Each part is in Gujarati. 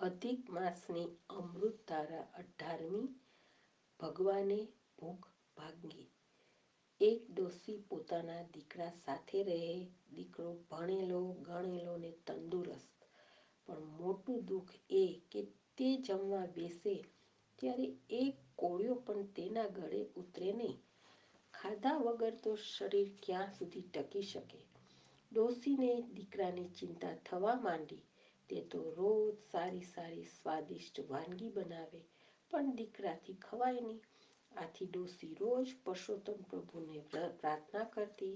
અધિક માસની અમૃતધારા 18મી. ભગવાને ભૂખ ભાંગી. એક ડોશી પોતાના દીકરા સાથે રહે. દીકરો ભણેલો ગણેલો ને તંદુરસ્ત, પણ મોટું દુઃખ એ કે તે જમવા બેસે ત્યારે એક કોળિયો પણ તેના ગળે ઉતરે નહીં. ખાધા વગર તો શરીર ક્યાં સુધી ટકી શકે? ડોશીને દીકરાની ચિંતા થવા માંડી. તે તો રોજ સારી સારી સ્વાદિષ્ટ વાનગી બનાવે, પણ દીકરાથી ખવાય નહીં. આથી ડોશી રોજ પુરુષોત્તમ પ્રભુને પ્રાર્થના કરતી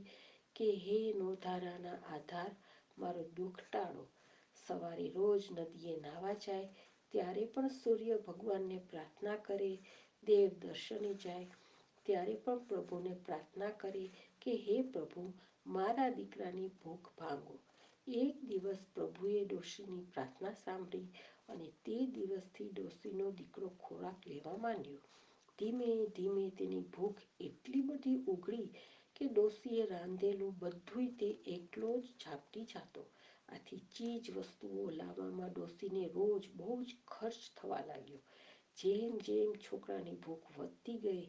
કે હે નોધારાના આધાર, મારું દુઃખ ટાળો. સવારે રોજ નદીએ નાહવા જાય ત્યારે પણ સૂર્ય ભગવાનને પ્રાર્થના કરે. દેવ દર્શને જાય ત્યારે પણ પ્રભુને પ્રાર્થના કરે કે હે પ્રભુ, મારા દીકરાની ભૂખ ભાંગો. એક દિવસ પ્રભુએ ડોશીની પ્રાર્થના સાંભળી અને તે દિવસથી ડોશીનો દીકરો ખોરાક લેવા માંડ્યો. ધીમે ધીમે તેની ભૂખ એટલી બધી ઉઘડી કે ડોશીએ રાંધેલું બધુંય તે એકલો જ ઝાપટી જતો. આથી ચીજ વસ્તુઓ લાવવામાં ડોશીને રોજ બહુ જ ખર્ચ થવા લાગ્યો. જેમ જેમ છોકરાની ભૂખ વધતી ગઈ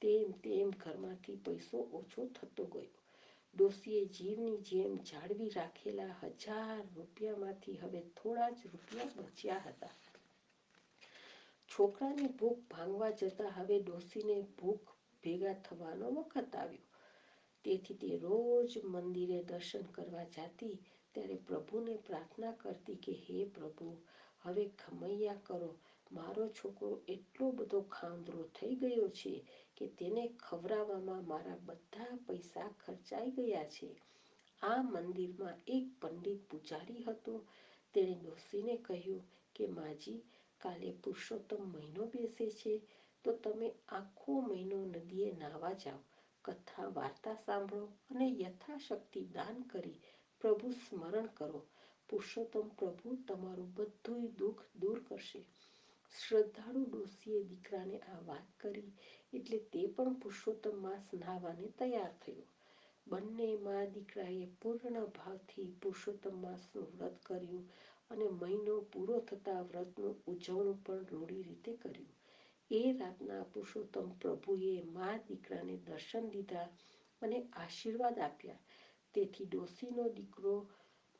તેમ તેમ ઘરમાંથી પૈસો ઓછો થતો ગયો. ડોશીએ જીવની જેમ જાળવી રાખેલા 1000 રૂપિયામાંથી હવે થોડા જ રૂપિયા બચ્યા હતા. છોકરાની ભૂખ ભાંગવા જતાં હવે ડોશીને ભૂખ ભેગા થવાનો વખત આવ્યો. તેથી તે રોજ મંદિરે દર્શન કરવા જતી ત્યારે પ્રભુને પ્રાર્થના કરતી કે હે પ્રભુ, હવે ખમૈયા કરો. મારો છોકરો એટલો બધો ખાંદરો થઈ ગયો છે કે તેને ખવડાવવામાં મારા બધા પૈસા ખર્ચાઈ ગયા છે. આ મંદિરમાં એક પંડિત પૂજારી હતો. તેણે ડોશીને કહ્યું કે માજી, કાલે પુરુષોત્તમ મહિનો બેસે છે, તો તમે આખો મહિનો નદીએ નાહવા જાઓ, કથા વાર્તા સાંભળો અને યથાશક્તિ દાન કરી પ્રભુ સ્મરણ કરો. પુરુષોત્તમ પ્રભુ તમારું બધું દુઃખ દૂર કરશે. શ્રદ્ધાળુ ડોશીએ દીકરાને આ વાત કરી એટલે તે પણ પુરુષોત્તમ માસ નાહવાને તૈયાર થયો. બંને મા દીકરાએ પૂર્ણ ભાવથી પુરુષોત્તમ માસનું વ્રત કર્યું અને મહિનો પૂરો થતાં વ્રતનું ઉજવણું પણ રૂઢી રીતે કર્યું. એ રાતના પુરુષોત્તમ પ્રભુએ મા દીકરાને દર્શન દીધા અને આશીર્વાદ આપ્યા. તેથી ડોશીનો દીકરો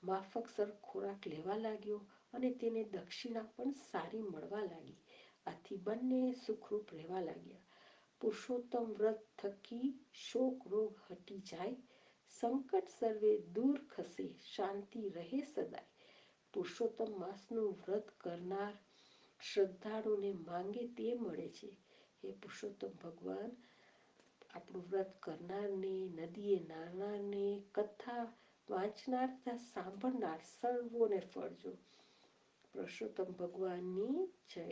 માફકસર ખોરાક લેવા લાગ્યો અને તેને દક્ષિણા પણ સારી મળવા લાગી. આથી બંને સુખરૂપ રહેવા લાગ્યા. પુરુષોત્તમ વ્રત થકી શોક રોગ હટી જાય, સંકટ સર્વે દૂર ખસે, શાંતિ રહે સદાય. પુરુષોત્તમ માસનું વ્રત કરનાર શ્રદ્ધાળુને માંગે તે મળે છે. હે પુરુષોત્તમ ભગવાન, આપણું વ્રત કરનારને, નદીએ નાહનારને, કથા વાંચનાર તથા સાંભળનાર સર્વોને ફળજો. પુરુષોત્તમ ભગવાનની જય.